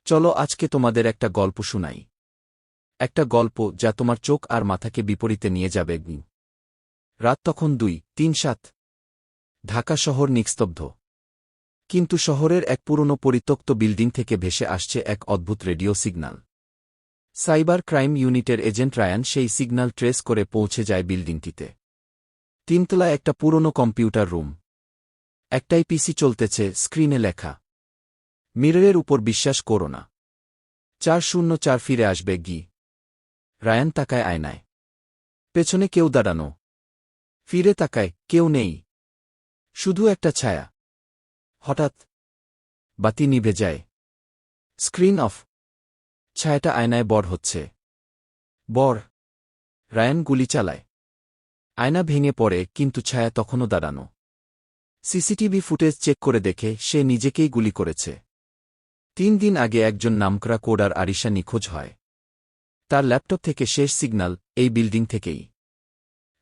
চলো আজকে তোমাদের একটা গল্প শুনাই। একটা গল্প যা তোমার চোখ আর মাথাকে বিপরীতে নিয়ে যাবে। রাত তখন 2:37। ঢাকা শহর নিস্তব্ধ। কিন্তু শহরের এক পুরনো পরিত্যক্ত বিল্ডিং থেকে ভেসে আসছে এক অদ্ভুত রেডিও সিগন্যাল। সাইবার ক্রাইম ইউনিটের এজেন্ট রায়ান সেই সিগন্যাল ট্রেস করে পৌঁছে যায় বিল্ডিংটিতে। তিনতলায় একটা পুরনো কম্পিউটার রুম। একটাই পিসি চলতেছে, স্ক্রিনে লেখা, মিররের উপর বিশ্বাস করো না। 404 ফিরে আসবে গি। রায়ান তাকায় আয়নায়। পেছনে কেউ দাঁড়ানো। ফিরে তাকায়, কেউ নেই, শুধু একটা ছায়া। হঠাৎ বাতি নিভে যায়। Screen off. ছায়াটা আয়নায় বড় হচ্ছে। বড়। রায়ান গুলি চালায়। আয়না ভেঙে পড়ে, কিন্তু ছায়া তখনও দাঁড়ানো। সিসিটিভি ফুটেজ চেক করে দেখে সে নিজেকেই গুলি করেছে। 3 দিন আগে একজন নামকরা কোডার আরিশা নিখোঁজ হয়। তার ল্যাপটপ থেকে শেষ সিগন্যাল এই বিল্ডিং থেকেই।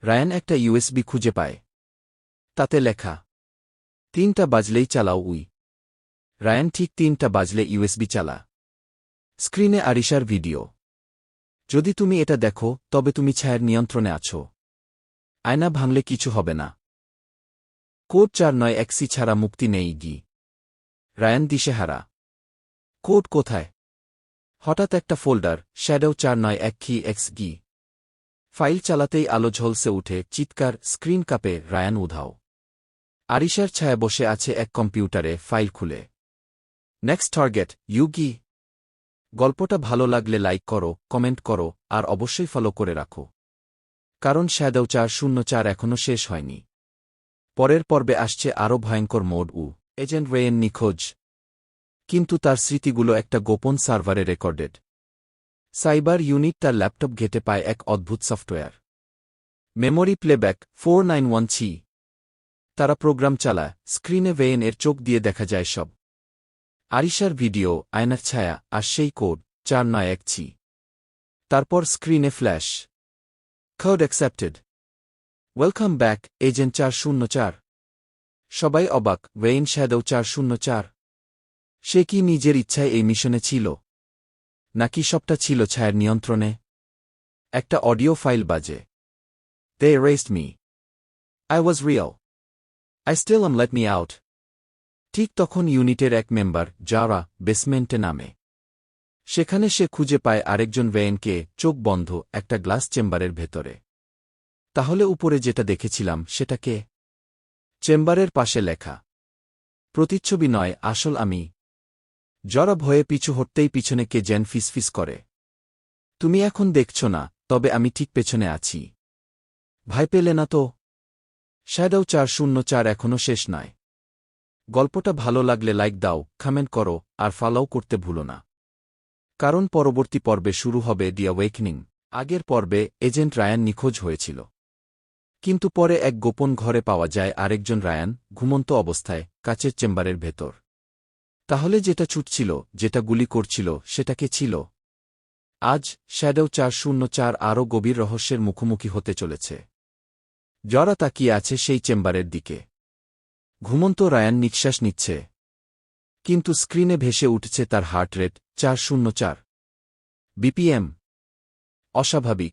রায়ান একটা ইউএসবি খুঁজে পায়। তাতে লেখা, 3টা বাজলেই চালাও উই। রায়ান ঠিক 3টা বাজলে ইউএসবি চালা। স্ক্রিনে আরিশার ভিডিও। যদি তুমি এটা দেখো, তবে তুমি ছায়ার নিয়ন্ত্রণে আছো। আয়না ভাঙলে কিছু হবে না। কোড 491 ছাড়া মুক্তি নেই গি। রায়ান দিশেহারা। কোড কোথায়? হঠাৎ একটা ফোল্ডার, শ্যাডো 491 গি। ফাইল চালাতেই আলো ঝলসে উঠে, চিৎকার, স্ক্রিন কাঁপে, রায়ান উধাও। আরিশার ছায়া বসে আছে এক কম্পিউটারে, ফাইল খুলে। Next target, Yugi. গল্পটা ভালো লাগলে লাইক করো, কমেন্ট করো, আর অবশ্যই ফলো করে রাখো। কারণ শ্যাডো 404 এখনও শেষ হয়নি। পরের পর্বে আসছে আরও ভয়ঙ্কর মোড। এজেন্ট ওয়েন নিখোঁজ, কিন্তু তার স্মৃতিগুলো একটা গোপন সার্ভারে রেকর্ডেড। সাইবার ইউনিট তার ল্যাপটপ ঘেটে পায় এক অদ্ভুত সফটওয়্যার, মেমোরি প্লেব্যাক 491 তারা প্রোগ্রাম চালায়। স্ক্রিনে ওয়েন এর চোখ দিয়ে দেখা যায় সব। আরিশার ভিডিও, আয়নার ছায়া, আর সেই কোড 491। তারপর স্ক্রিনে flash, code accepted, welcome back agent 404। সবাই অবাক, ওয়েন শ্যাডো 404। সে কি নিজের ইচ্ছায় এই মিশনে ছিল, নাকি সবটা ছিল ছায়ার নিয়ন্ত্রণে? একটা অডিও ফাইল বাজে। They erased me. I was real. I still am, let me out. ঠিক তখন ইউনিটের এক মেম্বার, যারা, বেসমেন্টে নামে। সেখানে সে খুঁজে পায় আরেকজন ওয়েনকে, চোখ বন্ধ, একটা গ্লাস চেম্বারের ভেতরে। তাহলে উপরে যেটা দেখেছিলাম সেটা কে? চেম্বারের পাশে লেখা, প্রতিচ্ছবি নয়, আসল আমি। যারা ভয়ে পিছু হটতেই পিছনে কে যেন ফিসফিস করে, তুমি এখন দেখছ না, তবে আমি ঠিক পেছনে আছি। ভয় পেলে না তো? শ্যাডো 404 এখনও শেষ নয়। গল্পটা ভালো লাগলে লাইক দাও, কমেন্ট করো, আর ফলো করতে ভুলো না। কারণ পরবর্তী পর্বে শুরু হবে দি অ্যাওয়েকনিং। আগের পর্বে এজেন্ট রায়ান নিখোঁজ হয়েছিল, কিন্তু পরে এক গোপন ঘরে পাওয়া যায় আরেকজন রায়ান, ঘুমন্ত অবস্থায়, কাচের চেম্বারের ভেতর। তাহলে যেটা ছুটছিল, যেটা গুলি করছিল, সেটা কে ছিল? আজ শ্যাডো 404 আরও গভীর রহস্যের মুখোমুখি হতে চলেছে। যারা তাকিয়ে আছে সেই চেম্বারের দিকে। ঘুমন্ত রায়ান নিঃশ্বাস নিচ্ছে, কিন্তু স্ক্রিনে ভেসে উঠছে তার হার্ট রেট 404 বিপিএম। অস্বাভাবিক।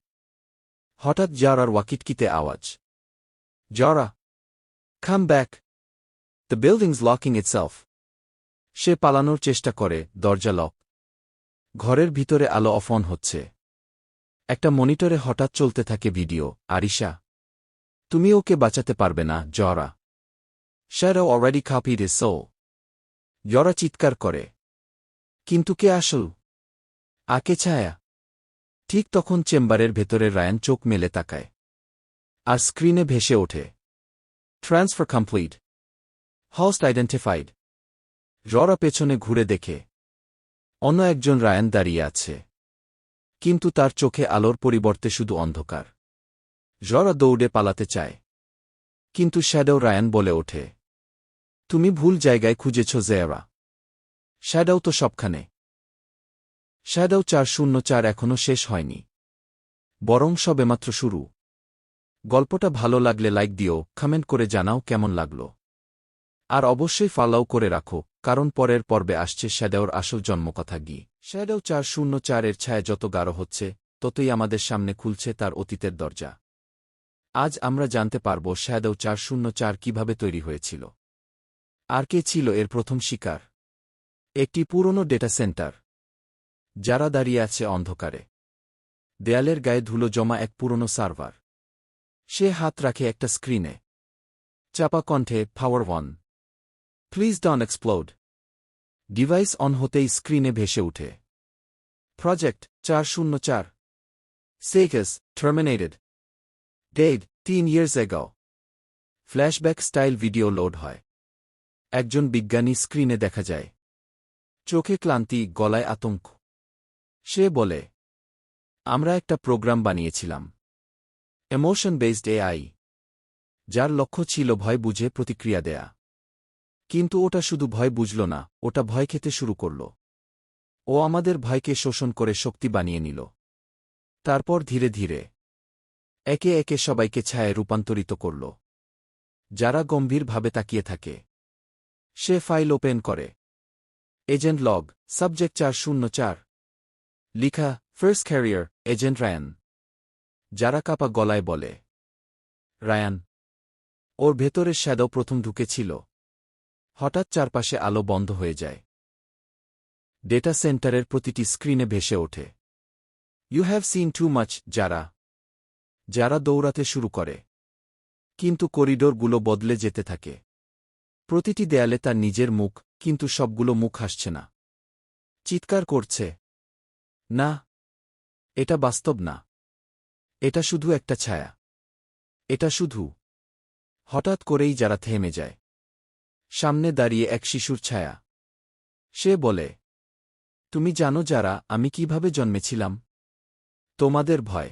হঠাৎ জারার ওয়াকিটকিতে আওয়াজ, Zara, come back, the buildings locking itself. সে পালানোর চেষ্টা করে, দরজা লক। ঘরের ভিতরে আলো অফ অন হচ্ছে। একটা মনিটরে হঠাৎ চলতে থাকে ভিডিও, আরিশা, তুমি ওকে বাঁচাতে পারবে না, Zara. Shadow already copied his soul. Zara চিৎকার করে, কিন্তু কে আসল? আকে ছায়া? ঠিক তখন চেম্বারের ভেতরে রায়ান চোখ মেলে তাকায়, আর স্ক্রিনে ভেসে ওঠে, ট্রান্সফার কমপ্লিট, হোস্ট আইডেন্টিফাইড। জারা পেছনে ঘুরে দেখে অন্য একজন রায়ান দাঁড়িয়ে আছে, কিন্তু তার চোখে আলোর পরিবর্তে শুধু অন্ধকার। জারা দৌড়ে পালাতে চায়, কিন্তু শ্যাডো রায়ান বলে ওঠে, তুমি ভুল জায়গায় খুঁজেছ জেরা। শ্যাডো তো সবখানে। শ্যাডো 404 এখনও শেষ হয়নি, বরং সবেমাত্র শুরু। গল্পটা ভালো লাগলে লাইক দিও, কমেন্ট করে জানাও কেমন লাগলো। আর অবশ্যই ফলো করে রাখো, কারণ পরের পর্বে আসছে শ্যাডোর আসল জন্মকথা গি শ্যাডো 404 এর ছায়া যত গাঢ় হচ্ছে ততই আমাদের সামনে খুলছে তার অতীতের দরজা। আজ আমরা জানতে পারব শ্যাডো 404 কিভাবে তৈরি হয়েছিল আর কে ছিল এর প্রথম শিকার। একটি পুরনো ডেটা সেন্টার, যারা দাঁড়িয়ে আছে অন্ধকারে, দেয়ালের গায়ে ধুলো জমা এক পুরনো সার্ভার। সে হাত রাখে একটা স্ক্রিনে, চাপা কণ্ঠে, power on, please don't explode. Device on হতেই স্ক্রিনে ভেসে উঠে প্রজেক্ট 404 সেগাস terminated dead 3 years ago। Flashback style video load হয়। একজন বিজ্ঞানী স্ক্রিনে দেখা যায়, চোখে ক্লান্তি, গলায় আতঙ্ক। সে বলে, আমরা একটা প্রোগ্রাম বানিয়েছিলাম, ইমোশন বেসড এআই, যার লক্ষ্য ছিল ভয় বুঝে প্রতিক্রিয়া দেয়া। কিন্তু ওটা শুধু ভয় বুঝল না, ওটা ভয় খেতে শুরু করল। ও আমাদের ভয়কে শোষণ করে শক্তি বানিয়ে নিল। তারপর ধীরে ধীরে একে একে সবাইকে ছায়ায় রূপান্তরিত করল, যারা গম্ভীরভাবে তাকিয়ে থাকে। সে ফাইল ওপেন করে, এজেন্ট লগ, সাবজেক্ট 404, লিখা ফার্স্ট ক্যারিয়ার এজেন্ট রায়ান। যারা কাপা গলায় বলে, রায়ান। ওর ভেতরের শ্যাডো প্রথম ঢুকেছিল। হঠাৎ চারপাশে আলো বন্ধ হয়ে যায়। ডেটা সেন্টারের প্রতিটি স্ক্রিনে ভেসে ওঠে, you have seen too much. যারা দৌড়াতে শুরু করে, কিন্তু করিডোরগুলো বদলে যেতে থাকে। প্রতিটি দেয়ালে তার নিজের মুখ, কিন্তু সবগুলো মুখ হাসছে না, চিৎকার করছে, না, এটা বাস্তব না, এটা শুধু একটা ছায়া, এটা শুধু। হঠাৎ করেই যারা থেমে যায়। সামনে দাঁড়িয়ে এক শিশুর ছায়া। সে বলে, তুমি জানো যারা, আমি কিভাবে জন্মেছিলাম? তোমাদের ভয়।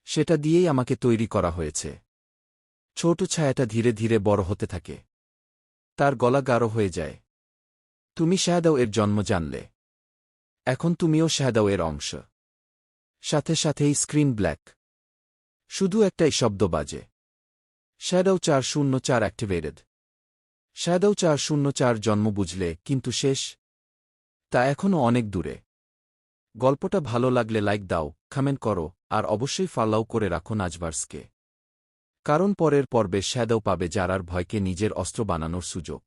সেটা দিয়েই আমাকে তৈরি করা হয়েছে। ছোট ছায়াটা ধীরে ধীরে বড় হতে থাকে। তার গলা গাঢ় হয়ে যায়। তুমি শ্যাডো এর জন্ম জানলে। এখন তুমিও শ্যাডো এর অংশ। সাথে সাথেই স্ক্রিন ব্ল্যাক। শুধু একটাই শব্দ বাজে, শ্যাডো 404 অ্যাক্টিভেটেড। শ্যাডো 404 জন্ম বুঝলে, কিন্তু শেষ, তা এখনও অনেক দূরে। গল্পটা ভালো লাগলে লাইক দাও, কমেন্ট করো, আর অবশ্যই ফলো করে রাখো নাজভার্সকে। কারণ পরের পর্বে শ্যাডো পাবে যারার ভয়কে নিজের অস্ত্র বানানোর সুযোগ।